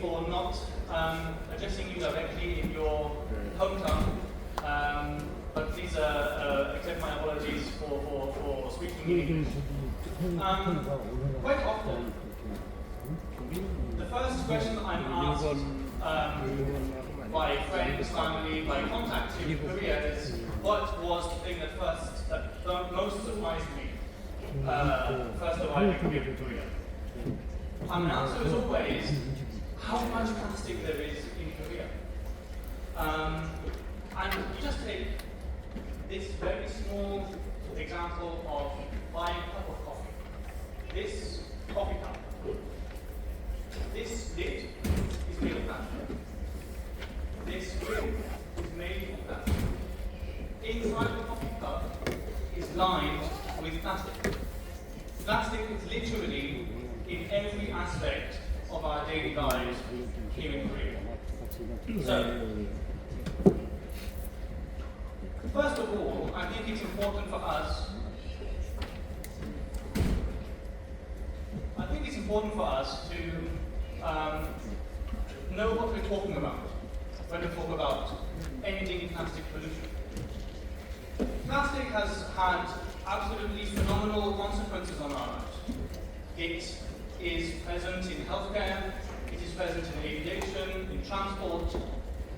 for not addressing you directly in your hometown, but please accept my apologies for speaking in English. Quite often, the first question I'm asked by friends, family, by contacts in Korea is, what was the thing that most surprised me first arriving here in Korea? And the answer is always how much plastic there is in Korea. And you just take this very small example of buying a cup of coffee. This coffee cup. This lid is made of plastic. This lid is made of plastic. Inside the coffee cup is lined with plastic. Plastic is literally in every aspect of our daily lives here in Korea. So, first of all, I think it's important for us to know what we're talking about when we talk about ending plastic pollution. Plastic has had absolutely phenomenal consequences on our lives. It is present in healthcare, it is present in aviation, in transport.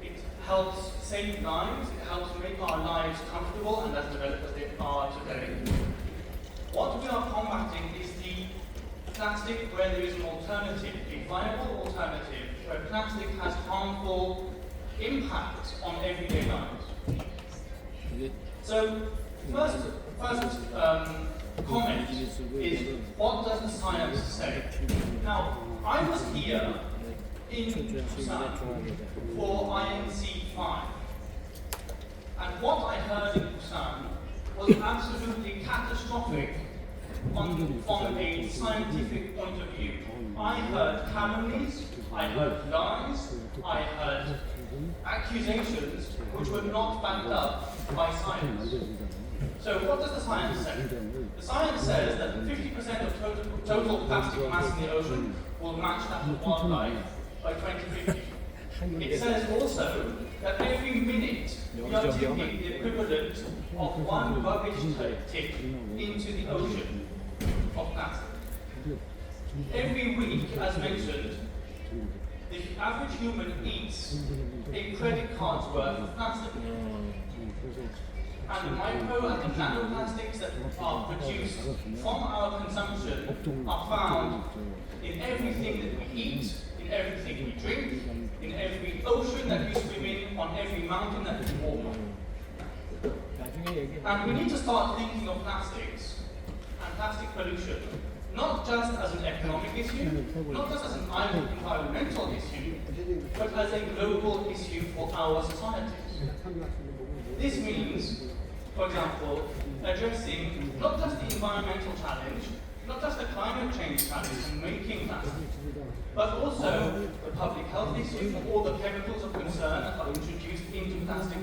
It helps save lives, it helps make our lives comfortable and as developed as they are today. What we are combating is the plastic where there is an alternative, a viable alternative, where plastic has harmful impact on everyday lives. So, first comment is, what does the science say? Now, I was here in Busan for INC 5, and what I heard in Busan was absolutely catastrophic from a scientific point of view. I heard calumnies, I heard lies, I heard accusations which were not backed up by science. So what does the science say? The science says that 50% of total plastic mass in the ocean will match that of wildlife by 2050. It says also that every minute we are tipping the equivalent of one rubbish tip into the ocean of plastic. Every week, as mentioned, the average human eats a credit card's worth of plastic. And the micro and the nanoplastics that are produced from our consumption are found in everything that we eat, in everything we drink, in every ocean that we swim in, on every mountain that we walk on. And we need to start thinking of plastics and plastic pollution not just as an economic issue, not just as an environmental issue, but as a global issue for our societies. This means, for example, addressing not just the environmental challenge, not just the climate change challenge and making plastic, but also the public health issue for all the chemicals of concern that are introduced into plastic,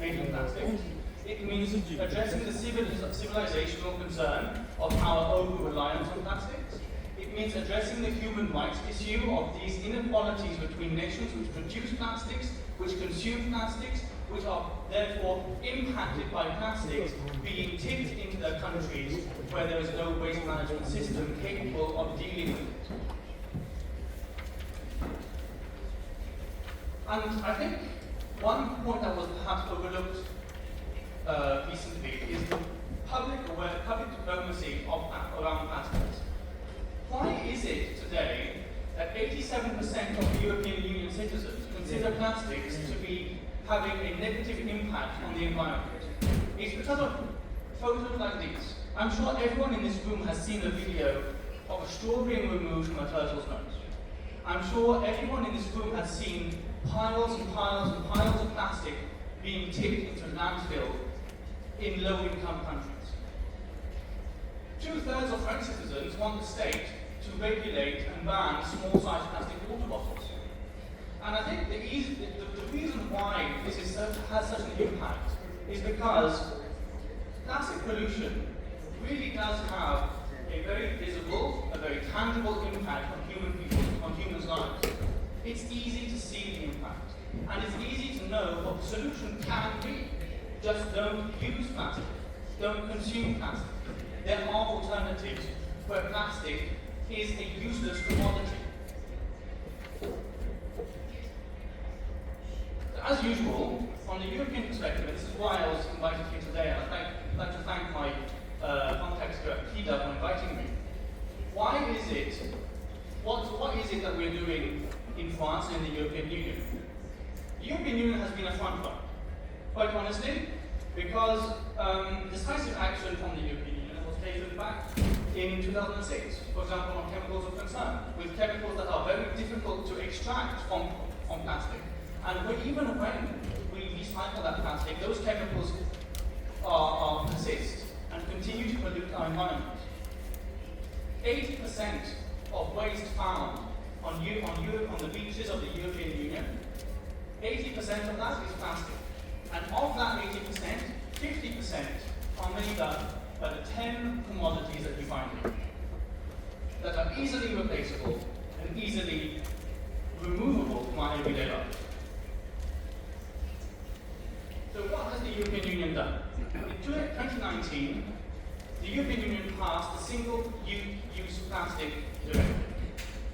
making plastics. It means addressing the civilizational concern of our over-reliance on plastics. It means addressing the human rights issue of these inequalities between nations which produce plastics, which consume plastics, which are therefore impacted by plastics being tipped into their countries where there is no waste management system capable of dealing with it. And I think one point that was perhaps overlooked recently is the public diplomacy around plastics. Why is it today that 87% of European Union citizens consider plastics to be having a negative impact on the environment? It's because of photos like these. I'm sure everyone in this room has seen a video of a straw being removed from a turtle's nose. I'm sure everyone in this room has seen piles and piles and piles of plastic being tipped into landfill in low-income countries. 2/3 of French citizens want the state to regulate and ban small-sized plastic water bottles. And I think the reason why this has such an impact is because plastic pollution really does have a very visible, a very tangible impact on human people, on humans' lives. it's easy to see the impact. And it's easy to know what the solution can be. Just don't use plastic. Don't consume plastic. There are alternatives where plastic is a useless commodity. So as usual, from the European perspective, and this is why I was invited here today, I'd like to thank my contact Peter for inviting me. Why is it, what is it that we're doing in France and in the European Union? The European Union has been a front runner, quite honestly, because decisive action from the European Union was taken back in 2006, for example, on chemicals of concern, with chemicals that are very difficult to extract from plastic. And even when we recycle that plastic, those chemicals persist and continue to pollute our environment. 80% of waste found on the beaches of the European Union, 80% of that is plastic. And of that 80%, 50% are made up by the 10 commodities that we find here, that are easily replaceable and easily removable from our everyday life. So what has the European Union done? In 2019, the European Union passed the single-use plastic directive.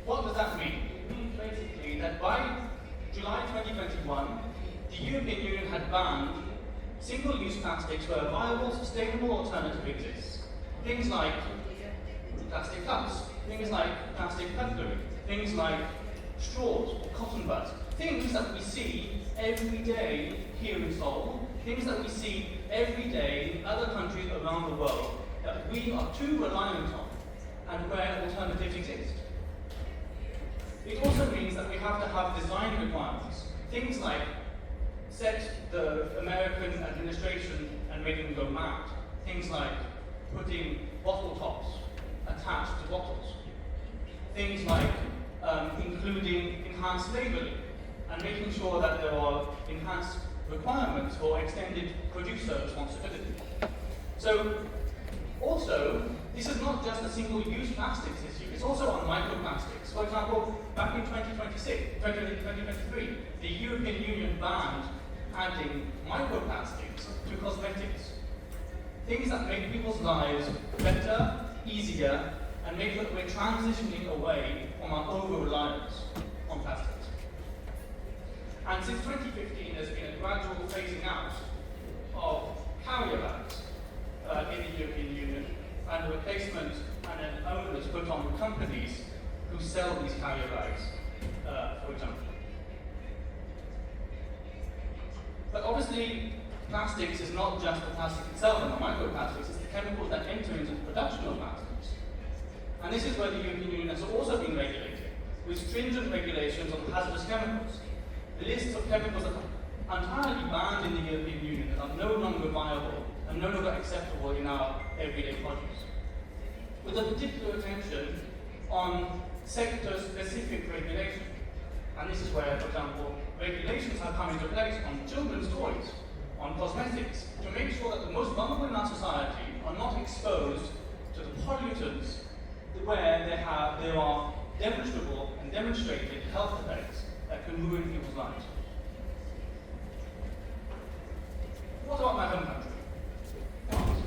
What does that mean? It means basically that by July 2021, the European Union had banned single-use plastics where a viable, sustainable alternative exists. Things like plastic cups, things like plastic cutlery, things like straws or cotton buds, things that we see every day here in Seoul, things that we see every day in other countries around the world that we are too reliant on and where alternatives exist. It also means that we have to have design requirements, things like set the American administration and make them go mad, things like putting bottle tops attached to bottles, things like including enhanced labeling and making sure that there are enhanced requirements for extended producer responsibility. So, also, this is not just a single-use plastics issue, it's also on microplastics. For example, back in 2023, the European Union banned adding microplastics to cosmetics. Things that make people's lives better, easier, and make that we're transitioning away from our over-reliance on plastics. And since 2015, there's been a gradual phasing out of carrier bags in the European Union, and a replacement and an onus put on companies who sell these carrier bags, for example. But obviously, plastics is not just the plastic itself and the microplastics, it's the chemicals that enter into the production of plastics. And this is where the European Union has also been regulated, with stringent regulations on hazardous chemicals. The lists of chemicals that are entirely banned in the European Union that are no longer viable and no longer acceptable in our everyday produce. With a particular attention on sector-specific regulation. And this is where, for example, regulations have come into place on children's toys, on cosmetics, to make sure that the most vulnerable in our society are not exposed to the pollutants where there are demonstrable and demonstrated health effects that can ruin people's lives. What about my home country? France.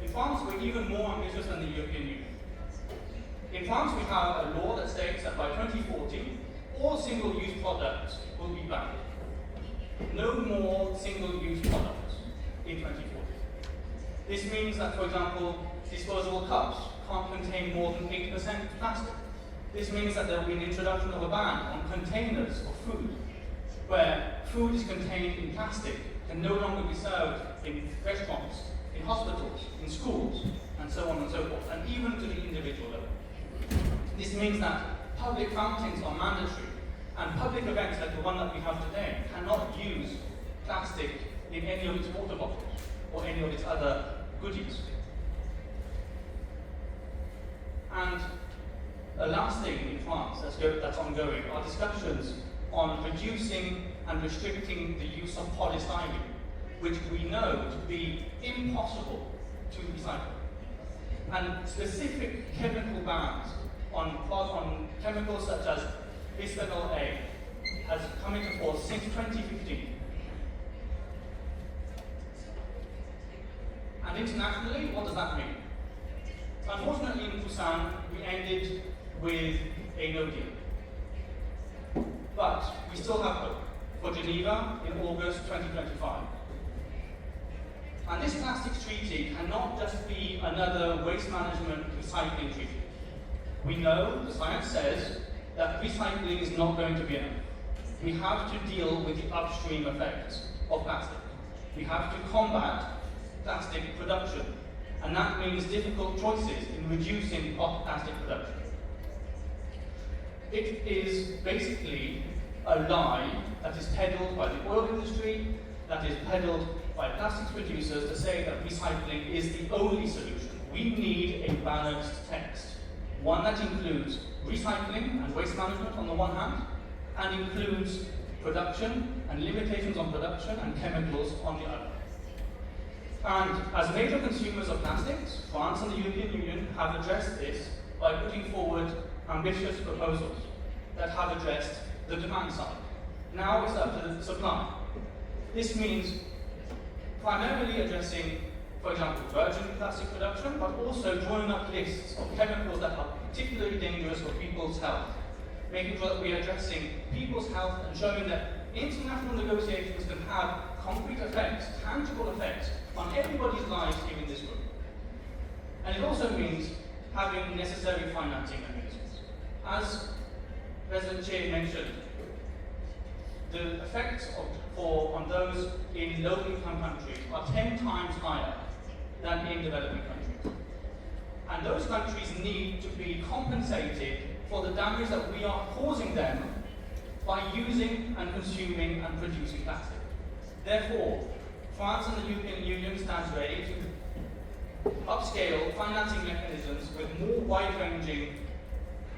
In France, we're even more ambitious than the European Union. In France, we have a law that states that by 2040, all single-use products will be banned. No more single-use products in 2040. This means that, for example, disposable cups can't contain more than 8% plastic. This means that there will be an introduction of a ban on containers of food, where food is contained in plastic can no longer be served in restaurants, in hospitals, in schools, and so on and so forth, and even to the individual level. This means that public fountains are mandatory, and public events like the one that we have today cannot use plastic in any of its water bottles or any of its other goodies. And the last thing in France that's ongoing are discussions on reducing and restricting the use of polystyrene, which we know to be impossible to recycle. And specific chemical bans on chemicals such as bisphenol A has come into force since 2015. And internationally, what does that mean? Unfortunately, in Busan, we ended with a no deal. But we still have hope for Geneva in August 2025. And this plastics treaty cannot just be another waste management recycling treaty. We know, the science says, that recycling is not going to be enough. We have to deal with the upstream effects of plastic. We have to combat plastic production. And that means difficult choices in reducing plastic production. It is basically a lie that is peddled by the oil industry, that is peddled by plastics producers to say that recycling is the only solution. We need a balanced text, one that includes recycling and waste management on the one hand, and includes production and limitations on production and chemicals on the other. And as major consumers of plastics, France and the European Union have addressed this by putting forward ambitious proposals that have addressed the demand side. Now it's up to the supply. This means primarily addressing, for example, virgin plastic production, but also drawing up lists of chemicals that are particularly dangerous for people's health, making sure that we are addressing people's health and showing that international negotiations can have concrete effects, tangible effects on everybody's lives here in this room. And it also means having necessary financing mechanisms. As President Che mentioned, the effects on those in low-income countries are 10 times higher than in developing countries. And those countries need to be compensated for the damage that we are causing them by using and consuming and producing plastic. Therefore, France and the European Union stands ready to upscale financing mechanisms with more wide-ranging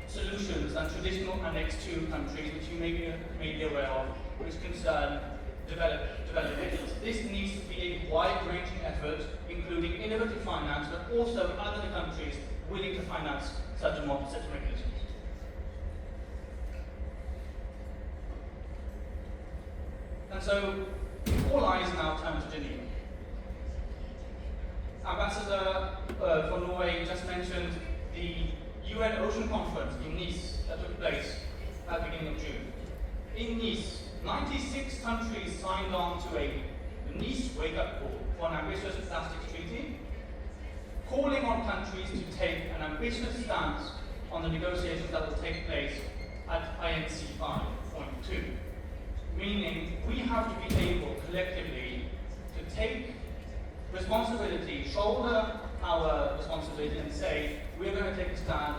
solutions than traditional Annex II countries, which you may be aware of, which concern developed nations. This needs to be a wide-ranging effort, including innovative finance, but also other countries willing to finance such mechanisms. And so, all eyes now turn to Geneva. Ambassador for Norway just mentioned the UN Ocean Conference in Nice that took place at the beginning of June. In Nice, 96 countries signed on to a Nice wake-up call for an ambitious plastics treaty, calling on countries to take an ambitious stance on the negotiations that will take place at INC 5.2. Meaning, we have to be able collectively to take responsibility, shoulder our responsibility and say, we're going to take a stand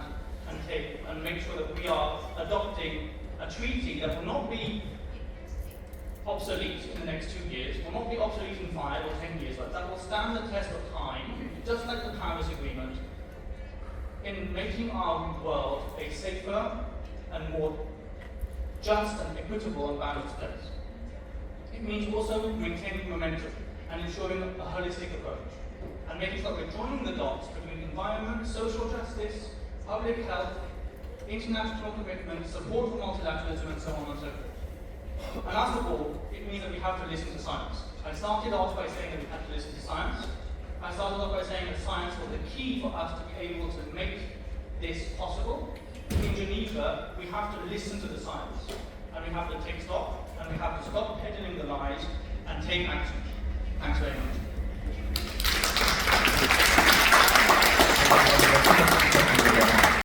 and make sure that we are adopting a treaty that will not be obsolete in the next 2 years, will not be obsolete in 5 or 10 years, but that will stand the test of time, just like the Paris Agreement, in making our world a safer and more just and equitable and balanced place. It means also maintaining momentum and ensuring a holistic approach, and making sure that we're joining the dots between environment, social justice, public health, international commitment, support for multilateralism, and so on and so forth. And last of all, it means that we have to listen to science. I started off by saying that we have to listen to science. I started off by saying that science was the key for us to be able to make this possible. In Geneva, we have to listen to the science, and we have to take stock, and we have to stop peddling the lies and take action.